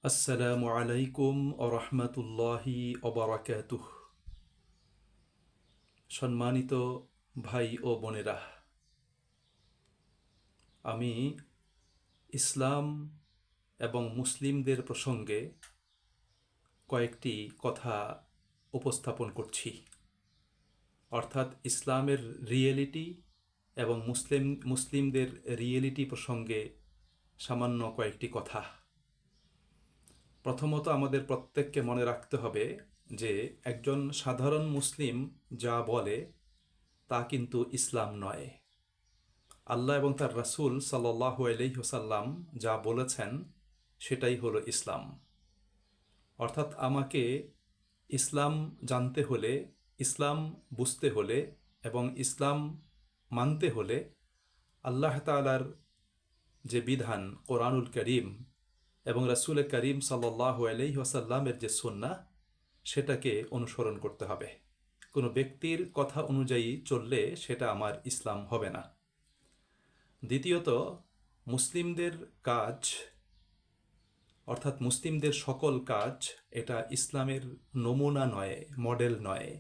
আসসালামু আলাইকুম ওরহমতুল্লাহি ওবরাকাতুহ। সম্মানিত ভাই ও বোনেরা, আমি ইসলাম এবং মুসলিমদের প্রসঙ্গে কয়েকটি কথা উপস্থাপন করছি, অর্থাৎ ইসলামের রিয়েলিটি এবং মুসলিমদের রিয়েলিটি প্রসঙ্গে সামান্য কয়েকটি কথা। প্রথমত আমাদের প্রত্যেককে মনে রাখতে হবে যে একজন সাধারণ মুসলিম যা বলে তা কিন্তু ইসলাম নয়। আল্লাহ এবং তার রাসূল সাল্লাল্লাহু আলাইহি ওয়াসাল্লাম যা বলেছেন সেটাই হলো ইসলাম। অর্থাৎ আমাকে ইসলাম জানতে হলে, ইসলাম বুঝতে হলে এবং ইসলাম মানতে হলে আল্লাহ তাআলার যে বিধান কোরআনুল করিম এবং রাসূল করিম সাল্লাল্লাহু আলাইহি ওয়াসাল্লামের যে সুন্নাহ সেটাকে অনুসরণ করতে হবে। কোনো ব্যক্তির কথা অনুযায়ী চললে সেটা আমার ইসলাম হবে না। দ্বিতীয়ত, মুসলিমদের কাজ অর্থাৎ মুসলিমদের সকল কাজ এটা ইসলামের নমুনা নয়, মডেল নয়।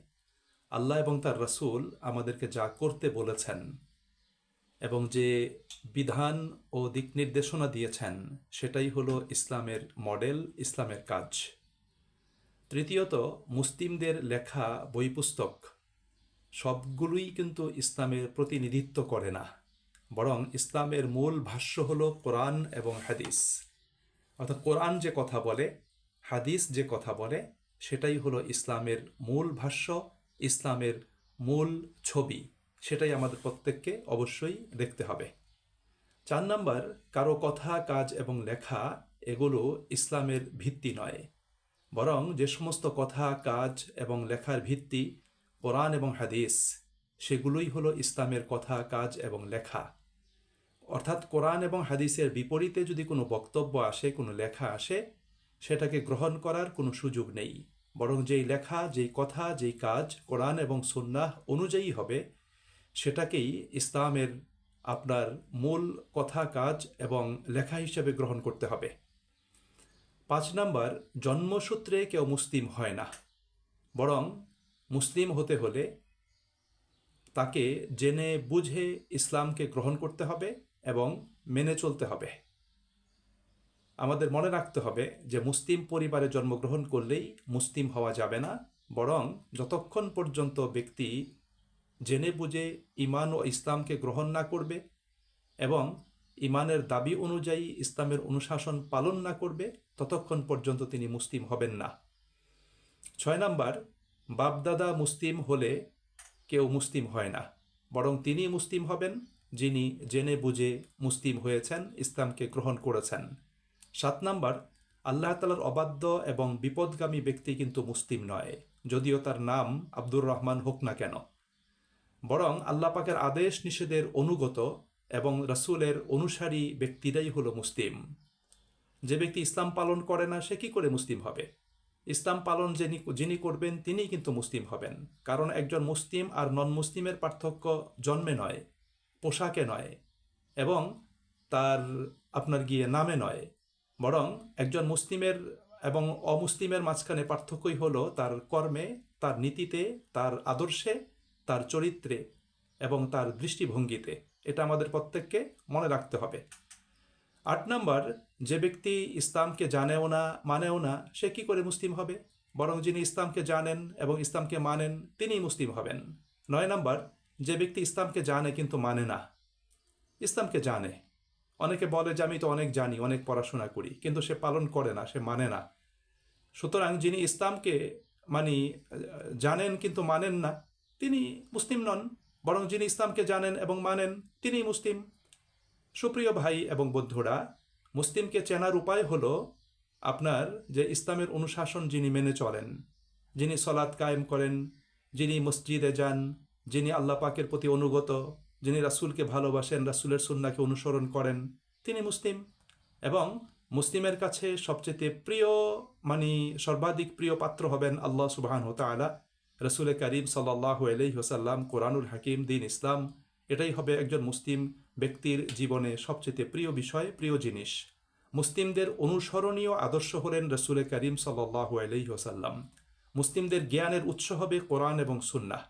আল্লাহ এবং তার রাসূল আমাদেরকে যা করতে বলেছেন এবং যে বিধান ও দিক নির্দেশনা দিয়েছেন সেটাই হলো ইসলামের মডেল, ইসলামের কাজ। তৃতীয়ত, মুসলিমদের লেখা বই পুস্তক সবগুলোই কিন্তু ইসলামের প্রতিনিধিত্ব করে না, বরং ইসলামের মূল ভাষ্য হলো কোরআন এবং হাদিস। অর্থাৎ কোরআন যে কথা বলে, হাদিস যে কথা বলে, সেটাই হলো ইসলামের মূল ভাষ্য, ইসলামের মূল ছবি। সেটাই আমাদের প্রত্যেককে অবশ্যই দেখতে হবে। 4 নাম্বার, কারো কথা, কাজ এবং লেখা এগুলো ইসলামের ভিত্তি নয়, বরং যে সমস্ত কথা, কাজ এবং লেখার ভিত্তি কোরআন এবং হাদিস, সেগুলোই হলো ইসলামের কথা, কাজ এবং লেখা। অর্থাৎ কোরআন এবং হাদিসের বিপরীতে যদি কোনো বক্তব্য আসে, কোনো লেখা আসে, সেটাকে গ্রহণ করার কোনো সুযোগ নেই, বরং যেই লেখা, যেই কথা, যেই কাজ কোরআন এবং সুন্নাহ অনুযায়ী হবে সেটাকেই ইসলামের আপনার মূল কথা, কাজ এবং লেখা হিসেবে গ্রহণ করতে হবে। 5 নাম্বার, জন্মসূত্রে কেউ মুসলিম হয় না, বরং মুসলিম হতে হলে তাকে জেনে বুঝে ইসলামকে গ্রহণ করতে হবে এবং মেনে চলতে হবে। আমাদের মনে রাখতে হবে যে মুসলিম পরিবারে জন্মগ্রহণ করলেই মুসলিম হওয়া যাবে না, বরং যতক্ষণ পর্যন্ত ব্যক্তি জেনে বুঝে ঈমান ও ইসলামকে গ্রহণ না করবে এবং ঈমানের দাবি অনুযায়ী ইসলামের অনুশাসন পালন না করবে, ততক্ষণ পর্যন্ত তিনি মুসলিম হবেন না। 6 নাম্বার, বাপদাদা মুসলিম হলে কেউ মুসলিম হয় না, বরং তিনি মুসলিম হবেন যিনি জেনে বুঝে মুসলিম হয়েছেন, ইসলামকে গ্রহণ করেছেন। 7 নাম্বার, আল্লাহ তাআলার অবাধ্য এবং বিপদগামী ব্যক্তি কিন্তু মুসলিম নয়, যদিও তার নাম আব্দুর রহমান হোক না কেন, বরং আল্লাহ পাকের আদেশ নিষেধের অনুগত এবং রাসূলের অনুসারী ব্যক্তিরাই হলো মুসলিম। যে ব্যক্তি ইসলাম পালন করে না সে কি করে মুসলিম হবে? ইসলাম পালন যিনি করবেন তিনিই কিন্তু মুসলিম হবেন। কারণ একজন মুসলিম আর নন মুসলিমের পার্থক্য জন্মে নয়, পোশাকে নয় এবং তার আপনার নামে নয়, বরং একজন মুসলিমের এবং অমুসলিমের মাঝখানে পার্থক্যই হলো তার কর্মে, তার নীতিতে, তার আদর্শে, তার চরিত্রে এবং তার দৃষ্টিভঙ্গিতে। এটা আমাদের প্রত্যেককে মনে রাখতে হবে। 8 নাম্বার, যে ব্যক্তি ইসলামকে জানেও না, মানেও না, সে কি করে মুসলিম হবে? বরং যিনি ইসলামকে জানেন এবং ইসলামকে মানেন তিনিই মুসলিম হবেন। 9 নাম্বার, যে ব্যক্তি ইসলামকে জানে কিন্তু মানে না, ইসলামকে জানে, অনেকে বলে যে আমি তো অনেক জানি, অনেক পড়াশোনা করি, কিন্তু সে পালন করে না, সে মানে না। সুতরাং যিনি ইসলামকে জানেন কিন্তু মানেন না, তিনি মুসলিম নন, বরং যিনি ইসলামকে জানেন এবং মানেন তিনিই মুসলিম। সুপ্রিয় ভাই এবং বন্ধুরা, মুসলিমকে চেনার উপায় হলো আপনার যে ইসলামের অনুশাসন যিনি মেনে চলেন, যিনি সলাৎ কায়েম করেন, যিনি মসজিদে যান, যিনি আল্লাহ পাকের প্রতি অনুগত, যিনি রাসূলকে ভালোবাসেন, রাসূলের সুন্নাহকে অনুসরণ করেন, তিনি মুসলিম। এবং মুসলিমের কাছে সবচেয়ে প্রিয় সর্বাধিক প্রিয় পাত্র হবেন আল্লাহ সুবহানাহু ওয়া তাআলা, রাসূল করিম সাল্লাল্লাহু আলাইহি ওয়াসাল্লাম, কোরআনুল হাকিম, দ্বীন ইসলাম। এটাই হবে একজন মুসলিম ব্যক্তির জীবনে সবচেয়ে প্রিয় বিষয়, প্রিয় জিনিস। মুসলিমদের অনুসরণীয় আদর্শ হলেন রসুল করিম সাল্লাল্লাহু আলাইহি ওয়াসাল্লাম। মুসলিমদের জ্ঞানের উৎস হবে কোরআন এবং সুন্নাহ।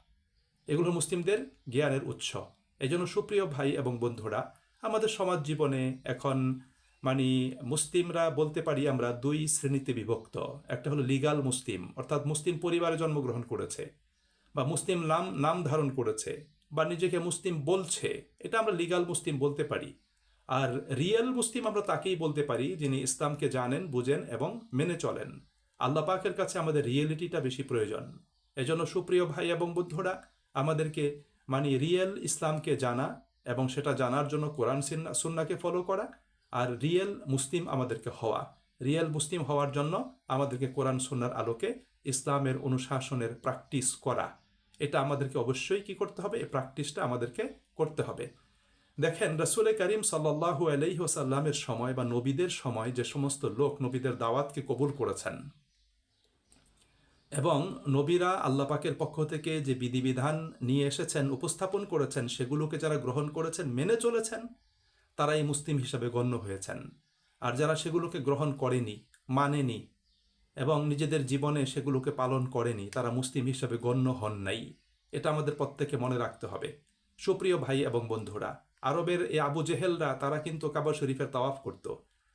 এগুলো মুসলিমদের জ্ঞানের উৎস। এজন্য সুপ্রিয় ভাই এবং বন্ধুরা, আমাদের সমাজ জীবনে এখন মুসলিমরা বলতে পারি আমরা দুই শ্রেণীতে বিভক্ত। একটা হলো লিগাল মুসলিম, অর্থাৎ মুসলিম পরিবারে জন্মগ্রহণ করেছে বা মুসলিম নাম ধারণ করেছে বা নিজেকে মুসলিম বলছে, এটা আমরা লিগাল মুসলিম বলতে পারি। আর রিয়েল মুসলিম আমরা তাকেই বলতে পারি যিনি ইসলামকে জানেন, বুঝেন এবং মেনে চলেন। আল্লাহ পাকের কাছে আমাদের রিয়েলিটিটা বেশি প্রয়োজন। এজন্য সুপ্রিয় ভাই এবং বন্ধুরা, আমাদেরকে রিয়েল ইসলামকে জানা এবং সেটা জানার জন্য কোরআন সুন্নাহকে ফলো করা, আর রিয়েল মুসলিম আমাদেরকে হওয়া। রিয়েল মুসলিম হওয়ার জন্য আমাদেরকে কোরআন সুন্নাহর আলোকে ইসলামের অনুশাসনের প্র্যাকটিস করা, এটা আমাদেরকে অবশ্যই কি করতে হবে, এই প্র্যাকটিসটা আমাদেরকে করতে হবে। দেখেন, রসুল করিম সাল্লাল্লাহু আলাইহি ওয়াসাল্লামের সময় বা নবীদের সময় যে সমস্ত লোক নবীদের দাওয়াতকে কবুল করেছেন এবং নবীরা আল্লাহ পাকের পক্ষ থেকে যে বিধিবিধান নিয়ে এসেছেন, উপস্থাপন করেছেন, সেগুলোকে যারা গ্রহণ করেছেন, মেনে চলেছেন, তারাই মুসলিম হিসাবে গণ্য হয়েছেন। আর যারা সেগুলোকে গ্রহণ করেনি, মানেনি এবং নিজেদের জীবনে সেগুলোকে পালন করেনি, তারা মুসলিম হিসাবে গণ্য হন নাই। এটা আমাদের প্রত্যেকে মনে রাখতে হবে। সুপ্রিয় ভাই এবং বন্ধুরা, আরবের এই আবু জেহেলরা তারা কিন্তু কাবা শরীফের তাওয়াফ করত,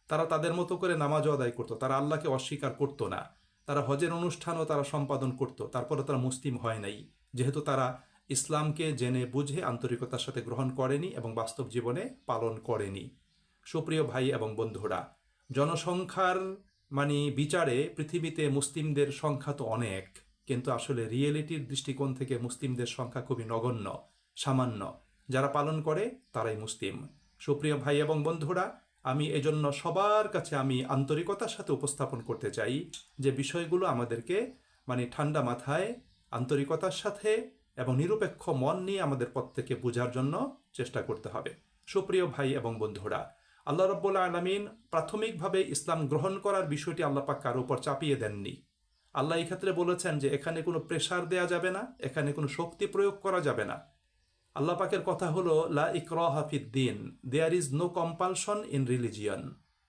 তারা তাদের মতো করে নামাজও আদায় করত, তারা আল্লাহকে অস্বীকার করত না, তারা হজের অনুষ্ঠানও তারা সম্পাদন করত, তারপরে তারা মুসলিম হয় নাই, যেহেতু তারা ইসলামকে জেনে বুঝে আন্তরিকতার সাথে গ্রহণ করেনি এবং বাস্তব জীবনে পালন করেনি। সুপ্রিয় ভাই এবং বন্ধুরা, জনসংখ্যার বিচারে পৃথিবীতে মুসলিমদের সংখ্যা তো অনেক, কিন্তু আসলে রিয়েলিটির দৃষ্টিকোণ থেকে মুসলিমদের সংখ্যা খুবই নগণ্য, সামান্য। যারা পালন করে তারাই মুসলিম। সুপ্রিয় ভাই এবং বন্ধুরা, আমি এজন্য সবার কাছে আমি আন্তরিকতার সাথে উপস্থাপন করতে চাই যে বিষয়গুলো আমাদেরকে ঠান্ডা মাথায়, আন্তরিকতার সাথে এবং নিরপেক্ষ মন নিয়ে আমাদের প্রত্যেকে বোঝার জন্য চেষ্টা করতে হবে। সুপ্রিয় ভাই এবং বন্ধুরা, আল্লাহ রাব্বুল আলামিন প্রাথমিকভাবে ইসলাম গ্রহণ করার বিষয়টি আল্লাহ পাক কারোর উপর চাপিয়ে দেননি। আল্লাহ এই ক্ষেত্রে বলেছেন যে এখানে কোনো প্রেশার দেয়া যাবে না, এখানে কোনো শক্তি প্রয়োগ করা যাবে না। আল্লাহ পাকের কথা হলো লা ইকরাহা ফিদ্দিন, there is no compulsion in religion.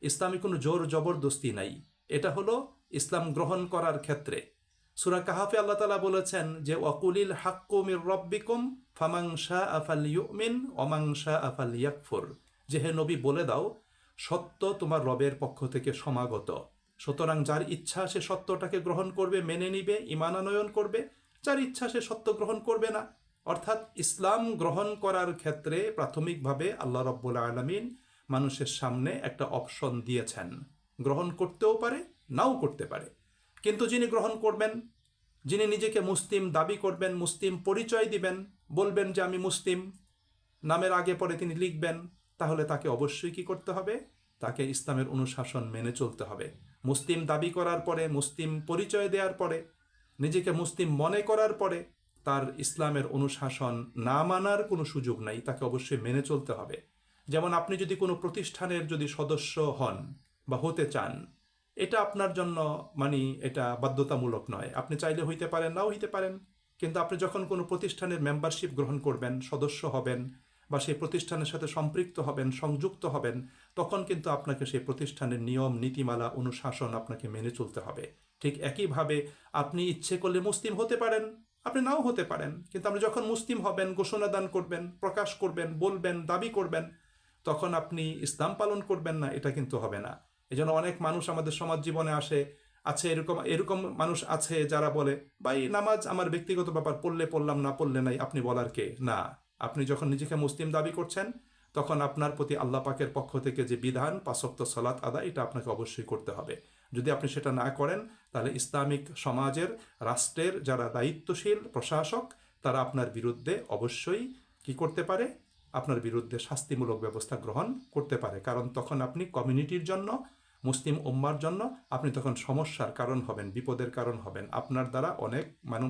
ইসলামে কোনো জোর জবরদস্তি নাই। এটা হলো ইসলাম গ্রহণ করার ক্ষেত্রে। সূরা কাহাফে আল্লাহ তাআলা বলেছেন যে ওয়াকুলিল হাক্কু মির রাব্বিকুম ফামান শাআ ফালইউমিন ওয়া মান শাআ ফালইয়াকফুর, যে হে নবী বলে দাও সত্য তোমার রবের পক্ষ থেকে সমাগত, সুতরাং যার ইচ্ছা সে সত্যটাকে গ্রহণ করবে, মেনে নিবে, ঈমান আনয়ন করবে, যার ইচ্ছা সে সত্য গ্রহণ করবে না। অর্থাৎ ইসলাম গ্রহণ করার ক্ষেত্রে প্রাথমিকভাবে আল্লাহ রাব্বুল আলামিন মানুষের সামনে একটা অপশন দিয়েছেন। গ্রহণ করতেও পারে, নাও করতে পারে, কিন্তু যিনি গ্রহণ করবেন, যিনি নিজেকে মুসলিম দাবি করবেন, মুসলিম পরিচয় দিবেন, বলবেন যে আমি মুসলিম, নামের আগে পরে তিনি লিখবেন, তাহলে তাকে অবশ্যই কি করতে হবে, তাকে ইসলামের অনুশাসন মেনে চলতে হবে। মুসলিম দাবি করার পরে, মুসলিম পরিচয় দেওয়ার পরে, নিজেকে মুসলিম মনে করার পরে তার ইসলামের অনুশাসন না মানার কোনো সুযোগ নাই, তাকে অবশ্যই মেনে চলতে হবে। যেমন আপনি যদি কোনো প্রতিষ্ঠানের যদি সদস্য হন বা হতে চান, এটা আপনার জন্য এটা বাধ্যতামূলক নয়, আপনি চাইলে হইতে পারেন, নাও হইতে পারেন। কিন্তু আপনি যখন কোনো প্রতিষ্ঠানের মেম্বারশিপ গ্রহণ করবেন, সদস্য হবেন বা সেই প্রতিষ্ঠানের সাথে সম্পৃক্ত হবেন, সংযুক্ত হবেন, তখন কিন্তু আপনাকে সেই প্রতিষ্ঠানের নিয়ম নীতিমালা অনুশাসন আপনাকে মেনে চলতে হবে। ঠিক একইভাবে আপনি ইচ্ছে করলে মুসলিম হতে পারেন, আপনি নাও হতে পারেন, কিন্তু আপনি যখন মুসলিম হবেন, ঘোষণা দান করবেন, প্রকাশ করবেন, বলবেন, দাবি করবেন, তখন আপনি ইসলাম পালন করবেন না, এটা কিন্তু হবে না। এই জন্য অনেক মানুষ আমাদের সমাজ জীবনে আছে এরকম মানুষ আছে যারা বলে ভাই নামাজ আমার ব্যক্তিগত ব্যাপার, পড়লে পড়লাম, না পড়লে নাই, আপনি বলার কে? না, আপনি যখন নিজেকে মুসলিম দাবি করছেন তখন আপনার প্রতি আল্লাহ পাকের পক্ষ থেকে যে বিধান 5 ওয়াক্ত সালাত আদায়, এটা আপনাকে অবশ্যই করতে হবে। যদি আপনি সেটা না করেন তাহলে ইসলামিক সমাজের, রাষ্ট্রের যারা দায়িত্বশীল প্রশাসক, তারা আপনার বিরুদ্ধে অবশ্যই কি করতে পারে, আপনার বিরুদ্ধে শাস্তিমূলক ব্যবস্থা গ্রহণ করতে পারে। কারণ তখন আপনি কমিউনিটির জন্য, মুসলিম উম্মার জন্য আপনি তখন সমস্যার কারণ হবেন, বিপদের কারণ হবেন। আপনার দ্বারা অনেক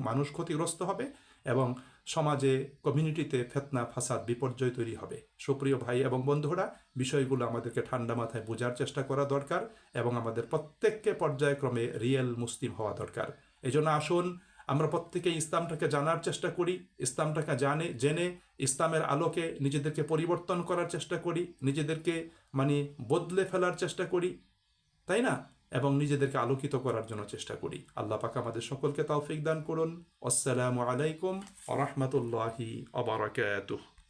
মানুষ ক্ষতিগ্রস্ত হবে এবং সমাজে, কমিউনিটিতে ফিতনা, ফাসাদ, বিপর্যয় তৈরি হবে। সুপ্রিয় ভাই এবং বন্ধুরা, বিষয়গুলো আমাদেরকে ঠান্ডা মাথায় বোঝার চেষ্টা করা দরকার এবং আমাদের প্রত্যেককে পর্যায়ক্রমে রিয়েল মুসলিম হওয়া দরকার। এই জন্য আসুন আমরা প্রত্যেকেই ইসলামটাকে জানার চেষ্টা করি, ইসলামটাকে জেনে ইসলামের আলোকে নিজেদেরকে পরিবর্তন করার চেষ্টা করি, নিজেদেরকে মানে বদলে ফেলার চেষ্টা করি, তাই না? এবং নিজেদেরকে আলোকিত করার জন্য চেষ্টা করি। আল্লাহ পাক আমাদের সকলকে তৌফিক দান করুন। আসসালামু আলাইকুম ওয়া রাহমাতুল্লাহি ওয়া বারাকাতুহু।